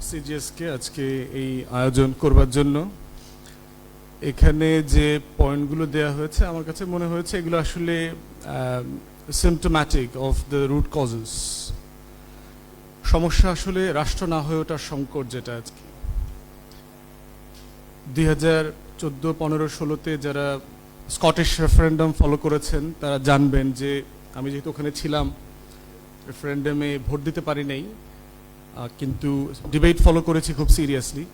সিজিএসকে আজকে এই আয়োজন করবার জন্য। এখানে যে পয়েন্টগুলো দেয়া হয়েছে আমার কাছে মনে হয়েছে এগুলো আসলে symptomatic of the root causes. সমস্যা আসলে রাষ্ট্র না হয়ে ওঠার সংকট, যেটা আজকে 2014-15-16-তে যারা স্কটিশ রেফারেন্ডাম ফলো করেছেন তারা জানবেন যে আমি যেহেতু ওখানে ছিলাম, রেফারেন্ডামে ভোট দিতে পারি নাই, কিন্তু ডিবেট ফলো করেছি খুব সিরিয়াসলি।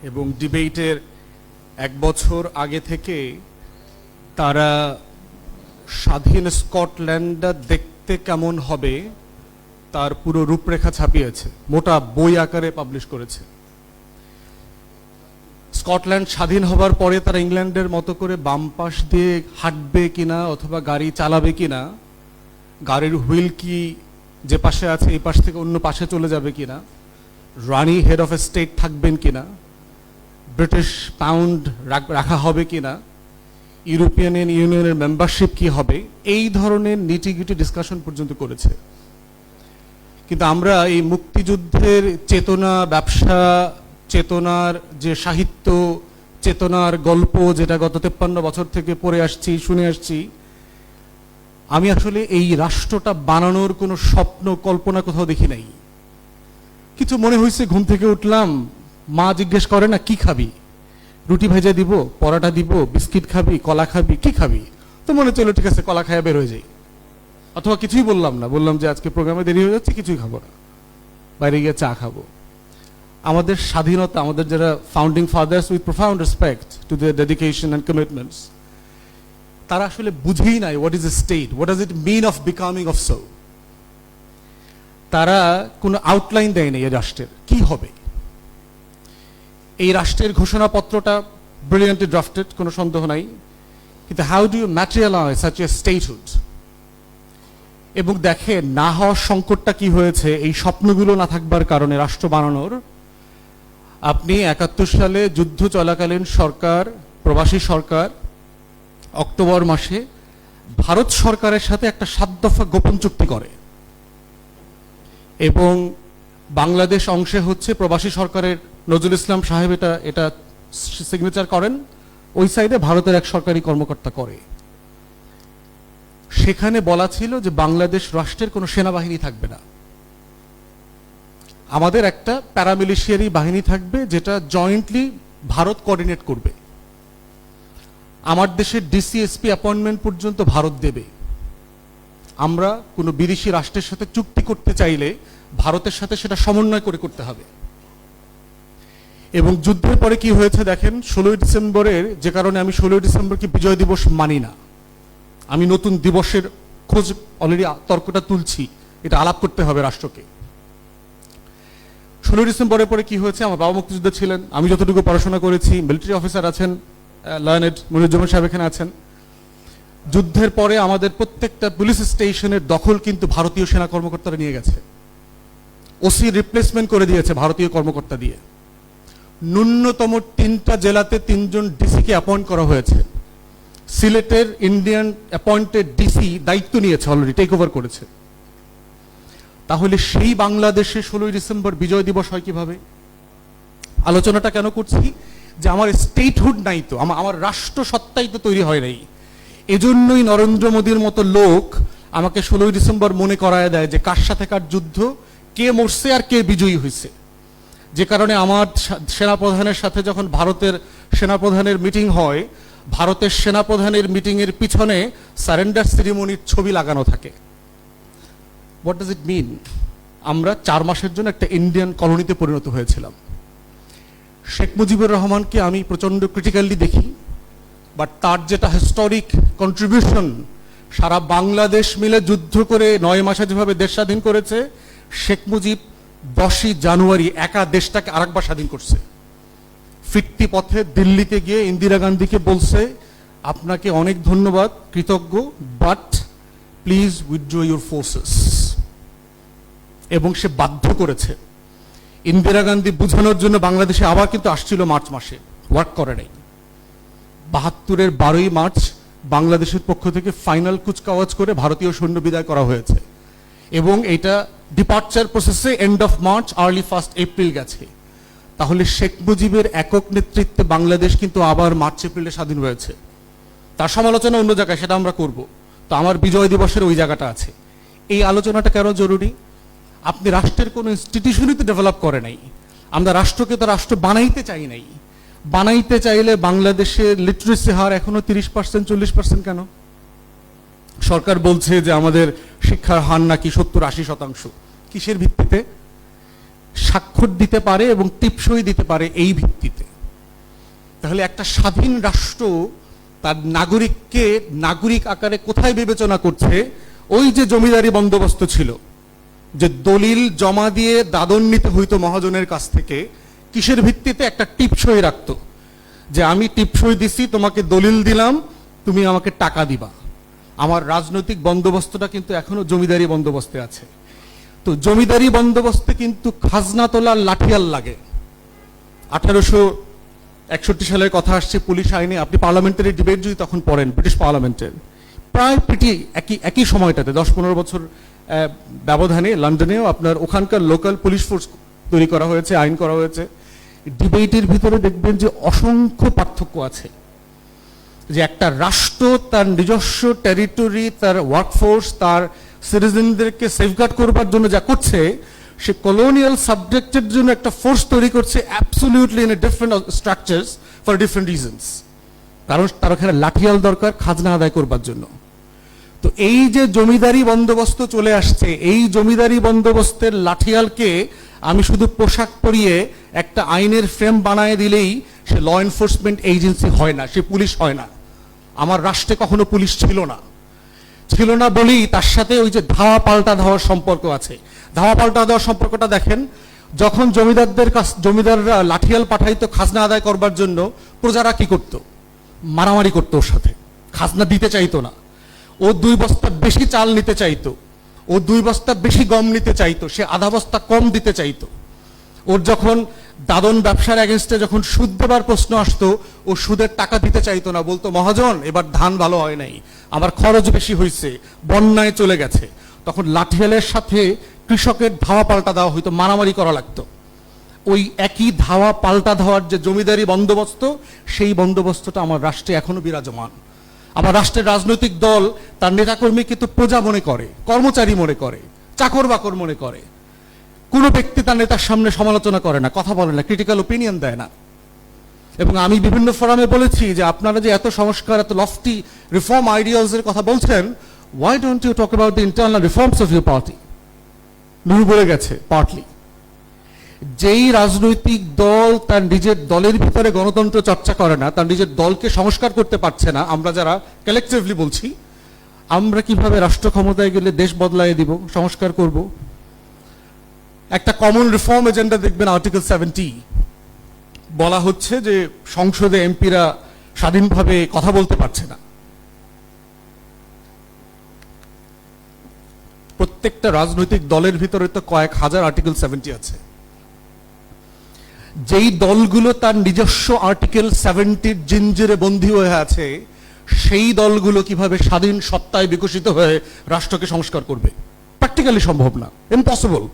এবং ডিবেটের 1 বছর আগে থেকে তারা স্বাধীন স্কটল্যান্ডটা দেখতে কেমন হবে তার পুরো রূপরেখা ছাপিয়েছে, মোটা বই আকারে পাবলিশ করেছে। স্কটল্যান্ড স্বাধীন হবার পরে তারা ইংল্যান্ডের মতো করে বাম পাশ দিয়ে হাঁটবে কিনা অথবা গাড়ি চালাবে কিনা, গাড়ির হুইল কি যে পাশে আছে এই পাশ থেকে অন্য পাশে চলে যাবে কিনা, রানী হেড অফ স্টেট থাকবেন কিনা, ব্রিটিশ পাউন্ড রাখা হবে কিনা, ইউরোপিয়ান ইউনিয়নের মেম্বারশিপ কি হবে, এই ধরনের নিটিগিটি ডিসকাশন পর্যন্ত করেছে। কিন্তু আমরা এই মুক্তিযুদ্ধের চেতনা, ব্যবসা চেতনার যে সাহিত্য, চেতনার গল্প, যেটা গত 53 বছর থেকে পড়ে আসছি, শুনে আসছি, আমি আসলে এই রাষ্ট্রটা বানানোর কোনো স্বপ্ন কল্পনা কোথাও দেখি নাই। কিছু মনে হয়েছে, ঘুম থেকে উঠলাম, মা জিজ্ঞেস করে না কি খাবি, রুটি ভেজে দিব, পরোটা দিব, বিস্কিট খাবি, কলা খাবি, কি খাবি, তো মনে চলো ঠিক আছে কলা খাইয়া বের হয়ে যাই। অথবা কিছুই বললাম না, বললাম যে আজকে প্রোগ্রামে দেরি হয়ে যাচ্ছে, কিছুই খাবো না, বাইরে গিয়ে চা খাবো। আমাদের স্বাধীনতা, আমাদের যারা founding fathers, with profound respect to their dedication and commitments, তারা আসলে বুঝেই নাই what is a state, what does it mean of becoming of so. তারা কোনো আউটলাইন দেয় নাই এই রাষ্ট্রের কি হবে। এই রাষ্ট্রের ঘোষণাপত্রটা ব্রিলিয়ান্টলি ড্রাফটেড, কোনো সন্দেহ নাই, কিন্তু how do you materialise such a statehood. এবং দেখে না হওয়ার সংকটটা কি হয়েছে, এই স্বপ্নগুলো না থাকবার কারণে রাষ্ট্র বানানোর। আপনি 71 সালে যুদ্ধ চলাকালীন সরকার, প্রবাসী সরকার, অক্টোবর মাসে ভারত সরকারের সাথে একটা 7 দফা গোপন চুক্তি করে, এবং বাংলাদেশ অংশে হচ্ছে প্রবাসী সরকারের নজরুল ইসলাম সাহেব এটা সিগনেচার করেন, ওই সাইডে ভারতের এক সরকারি কর্মকর্তা করে। সেখানে বলা ছিল যে বাংলাদেশ রাষ্ট্রের কোনো সেনাবাহিনী থাকবে না, আমাদের একটা প্যারামিলিশিয়ারি বাহিনী থাকবে যেটা জয়েন্টলি ভারত কোঅর্ডিনেট করবে। আমার দেশের ডিসিএসপি অ্যাপয়েন্টমেন্ট পর্যন্ত ভারত দেবে। আমরা কোনো বিদেশি রাষ্ট্রের সাথে চুক্তি করতে চাইলে ভারতের সাথে সেটা সমন্বয় করে করতে হবে। এবং যুদ্ধের পরে কি হয়েছে দেখেন, 16ই ডিসেম্বরের, যে কারণে আমি 16ই ডিসেম্বরকে বিজয় দিবস মানি না, আমি নতুন দিবসের খোঁজ অলরেডি তর্কটা তুলছি, এটা আলাপ করতে হবে রাষ্ট্রকে। 16ই ডিসেম্বরের পরে কি হয়েছে, আমার বাবা মুক্তিযুদ্ধ ছিলেন, আমি যতটুকু পড়াশোনা করেছি, মিলিটারি অফিসার আছেন, লার্নেড মনিরুজ্জামান সাহেব এখানে আছেন। যুদ্ধের পরে আমাদের প্রত্যেকটা পুলিশ স্টেশনের দখল কিন্তু ভারতীয় সেনা কর্মকর্তারা নিয়ে গেছে, ওসি রিপ্লেসমেন্ট করে দিয়েছে ভারতীয় কর্মকর্তা দিয়ে। ন্যূনতম 3টা জেলাতে 3 জন ডিসিকে অ্যাপয়েন্ট করা হয়েছে। সিলেটের ইন্ডিয়ান অ্যাপয়েন্টেড ডিসি দায়িত্ব নিয়েছে, অলরেডি টেক ওভার করেছে। তাহলে সেই বাংলাদেশে 16ই ডিসেম্বর বিজয় দিবস হয় কিভাবে? আলোচনাটা কেন করছি, যে আমার স্টেটহুড নাই তো, আমার রাষ্ট্র সত্তাই তো তৈরি হয় নাই। এজন্যই নরেন্দ্র মোদীর মতো লোক আমাকে 16ই ডিসেম্বর মনে করায় দেয় যে কার সাথে কার যুদ্ধ, কে মরছে আর কে বিজয়ী হয়েছে। যে কারণে আমার সেনাপ্রধানের সাথে যখন ভারতের সেনাপ্রধানের মিটিং হয়, ভারতের সেনাপ্রধানের মিটিংয়ের পিছনে সারেন্ডার সেরিমনির ছবি লাগানো থাকে। হোয়াট ডাজ ইট মিন? আমরা 4 মাসের জন্য একটা ইন্ডিয়ান কলোনিতে পরিণত হয়েছিলাম। শেখ মুজিবুর রহমানকে আমি প্রচণ্ড ক্রিটিক্যালি দেখি, বাট তার যেটা হিস্টোরিক কন্ট্রিবিউশন, সারা বাংলাদেশ মিলে যুদ্ধ করে 9 মাসে যেভাবে দেশ স্বাধীন করেছে, শেখ মুজিব 10ই জানুয়ারি একা দেশটাকে আরেকবার স্বাধীন করছে। ফিরতি পথে দিল্লিতে গিয়ে ইন্দিরা গান্ধীকে বলছে, আপনাকে অনেক ধন্যবাদ, কৃতজ্ঞ, but please withdraw your forces. এবং সে বাধ্য করেছে। ইন্দিরা গান্ধী বুঝানোর জন্য বাংলাদেশে আবার কিন্তু আসছিল মার্চ মাসে, ওয়ার্ক করে নাই। 72-এর 12ই মার্চ বাংলাদেশের পক্ষ থেকে ফাইনাল কুচকাওয়াজ করে ভারতীয় সৈন্য বিদায় করা হয়েছে। এবং এটা ডিপার্চার প্রসেসে end of March early 1 April গেছে। তাহলে শেখ মুজিবের একক নেতৃত্বে বাংলাদেশ কিন্তু আবার মার্চ এপ্রিলে স্বাধীন হয়েছে। তার সমালোচনা অন্য জায়গায়, সেটা আমরা করব। তো আমার বিজয় দিবসের ওই জায়গাটা আছে। এই আলোচনাটা কেন জরুরি? আপনি রাষ্ট্রের কোনো ইনস্টিটিউশনই তো ডেভেলপ করে নাই। আমরা রাষ্ট্রকে তো রাষ্ট্র বানাইতে চাই নাই। বানাইতে চাইলে বাংলাদেশের লিটারেসি হার এখনো 30% 40% কেন? সরকার বলছে যে আমাদের শিক্ষার হার নাকি 70-80%। কিসের ভিত্তিতে? স্বাক্ষর দিতে পারে এবং টিপসই দিতে পারে এই ভিত্তিতে। তাহলে একটা স্বাধীন রাষ্ট্র তার নাগরিককে নাগরিক আকারে কোথায় বিবেচনা করছে? ওই যে জমিদারি বন্দোবস্ত ছিল, যে দলিল জমা দিয়ে দাদন নিতে হইতো মহাজনের কাছ থেকে, কিসের ভিত্তিতে? একটা টিপসই রাখতো যে আমি টিপসই দিছি, তোমাকে দলিল দিলাম, তুমি আমাকে টাকা দিবা। আমার রাজনৈতিক বন্দোবস্তটা কিন্তু এখনো জমিদারি বন্দোবস্তে আছে। তো জমিদারি বন্দোবস্তে কিন্তু খাজনা তোলার লাঠিয়াল লাগে। 1861 সালের কথা আসছে পুলিশ আইনে। আপনি পার্লামেন্টারি ডিবেট যদি তখন পড়েন, ব্রিটিশ পার্লামেন্টের প্রায় পিটি একই সময়টাতে 10-15 বছর ব্যবধানে লন্ডনেও আপনার ওখানকার লোকাল পুলিশ ফোর্স তৈরি করা হয়েছে, আইন করা হয়েছে। ডিবেটের ভিতরে দেখবেন যে অসংখ্য পার্থক্য আছে। যে একটা রাষ্ট্র তার নিজস্ব টেরিটরি, তার ওয়ার্কফোর্স, তার সিটিজেনদেরকে সেফগার্ড করবার জন্য যা করছে, সে কলোনিয়াল সাবজেক্টের জন্য একটা ফোর্স তৈরি করছে absolutely in a different structures for different reasons. কারণ তার ওখানে লাঠিয়াল দরকার খাজনা আদায় করবার জন্য। তো এই যে জমিদারি বন্দোবস্ত চলে আসছে, এই জমিদারি বন্দোবস্তের লাঠিয়ালকে আমি শুধু পোশাক পরিয়ে একটা আইনের ফ্রেম বানায় দিলেই সে ল এনফোর্সমেন্ট এজেন্সি হয় না, সে পুলিশ হয় না। আমার রাষ্ট্রে কখনো পুলিশ ছিল না বলেই তার সাথে ওই যে ধাওয়া পাল্টা ধাওয়ার সম্পর্ক আছে। ধাওয়া পাল্টা দেওয়ার সম্পর্কটা দেখেন, যখন জমিদাররা লাঠিয়াল পাঠাইতো খাজনা আদায় করবার জন্য, প্রজারা কি করত? মারামারি করতো ওর সাথে, খাজনা দিতে চাইতো না। ও 2 বস্তা বেশি চাল নিতে চাইতো, ও 2 বস্তা বেশি গম নিতে চাইতো, সে আধা বস্তা কম দিতে চাইতো। ওর যখন দাদন ব্যবসার এগেনস্টে যখন সুদ দেবার প্রশ্ন আসতো, ও সুদের টাকা দিতে চাইতো না, বলতো মহাজন এবার ধান ভালো হয় নাই, আমার খরচ বেশি হয়েছে, বন্যায় চলে গেছে। তখন লাঠিয়ালের সাথে কৃষকের ধাওয়া পাল্টা দেওয়া হইতো, মারামারি করা লাগতো। ওই একই ধাওয়া পাল্টা ধাওয়ার যে জমিদারি বন্দোবস্ত, সেই বন্দোবস্তটা আমার রাষ্ট্রে এখনো বিরাজমান। আমার রাষ্ট্রের রাজনৈতিক দল তার নেতাকর্মীকে তো প্রজা মনে করে, কর্মচারী মনে করে, চাকর বাকর মনে করে। কোনো ব্যক্তি তার নেতার সামনে সমালোচনা করে না, কথা বলে না, ক্রিটিক্যাল ওপিনিয়ন দেয় না। এবং আমি বিভিন্ন ফোরামে বলেছি যে আপনারা যে এত সংস্কার, এত লফটি রিফর্ম আইডিয়ালস এর কথা বলছেন, why don't you talk about the internal reforms of your party? Nuru বলে গেছে পার্টলি। যেই রাজনৈতিক দল তার নিজের দলের ভিতরে গণতন্ত্র চর্চা করে না, তার নিজের দলকে সংস্কার করতে পারছে না, আমরা যারা কালেকটিভলি বলছি, আমরা কিভাবে রাষ্ট্র ক্ষমতায় গেলে দেশ বদলায় দিব, সংস্কার করব? একটা কমন রিফর্ম এজেন্ডা দেখবেন আর্টিকেল 70, বলা হচ্ছে যে সংসদে এমপিরা স্বাধীনভাবে কথা বলতে পারছে না। প্রত্যেকটা রাজনৈতিক দলের ভিতরে তো কয়েক হাজার আর্টিকেল 70 আছে। যেই দলগুলো তার নিজস্ব আর্টিকেল 70 জিঞ্জিরে বন্দী হয়ে আছে, সেই দলগুলো কিভাবে স্বাধীন সত্তায় বিকশিত হয়ে রাষ্ট্রকে সংস্কার করবে? প্র্যাকটিক্যালি সম্ভব না, ইম্পসিবল।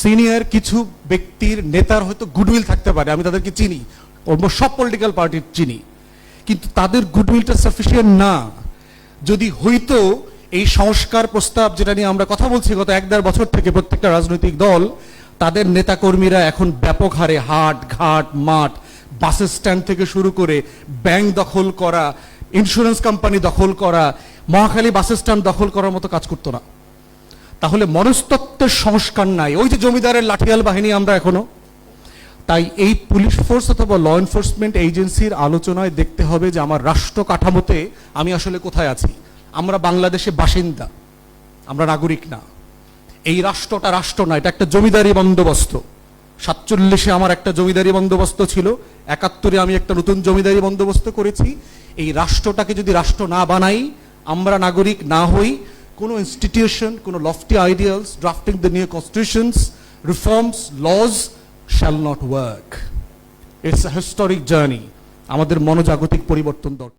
সিনিয়র কিছু ব্যক্তির নেতার হয়তো গুডউইল থাকতে পারে, আমি তাদেরকে চিনি, অলমোস্ট সব পলিটিক্যাল পার্টির চিনি, কিন্তু তাদের গুডউইলটা সাফিসিয়েন্ট না। যদি হইতো এই সংস্কার প্রস্তাব যেটা নিয়ে আমরা কথা বলছি গত 1-1.5 বছর থেকে, প্রত্যেকটা রাজনৈতিক দল তাদের নেতাকর্মীরা এখন ব্যাপক হারে হাট ঘাট মাঠ, বাস স্ট্যান্ড থেকে শুরু করে ব্যাংক দখল করা, ইন্স্যুরেন্স কোম্পানি দখল করা, মহাখালী বাস স্ট্যান্ড দখল করার মতো কাজ করতো না। তাহলে মনস্তত্ত্বের সংস্কার নাই, ওই যে জমিদারের লাঠিয়াল বাহিনী আমরা এখনো। তাই এই পুলিশ ফোর্স অথবা ল এনফোর্সমেন্ট এজেন্সির আলোচনায় দেখতে হবে যে আমার রাষ্ট্র কাঠামোতে আমি আসলে কোথায় আছি। আমরা বাংলাদেশে বাসিন্দা, আমরা নাগরিক না। এই রাষ্ট্রটা রাষ্ট্র না, এটা একটা জমিদারি বন্দোবস্ত। 47-এ আমার একটা জমিদারি বন্দোবস্ত ছিল, 71-এ আমি একটা নতুন জমিদারি বন্দোবস্ত করেছি। এই রাষ্ট্রটাকে যদি রাষ্ট্র না বানাই, আমরা নাগরিক না হই, কোনো ইনস্টিটিউশন, কোনো lofty ideals, drafting the new constitutions, reforms, laws shall not work. It's a historic journey. আমাদের মনোজাগতিক পরিবর্তন দরকার।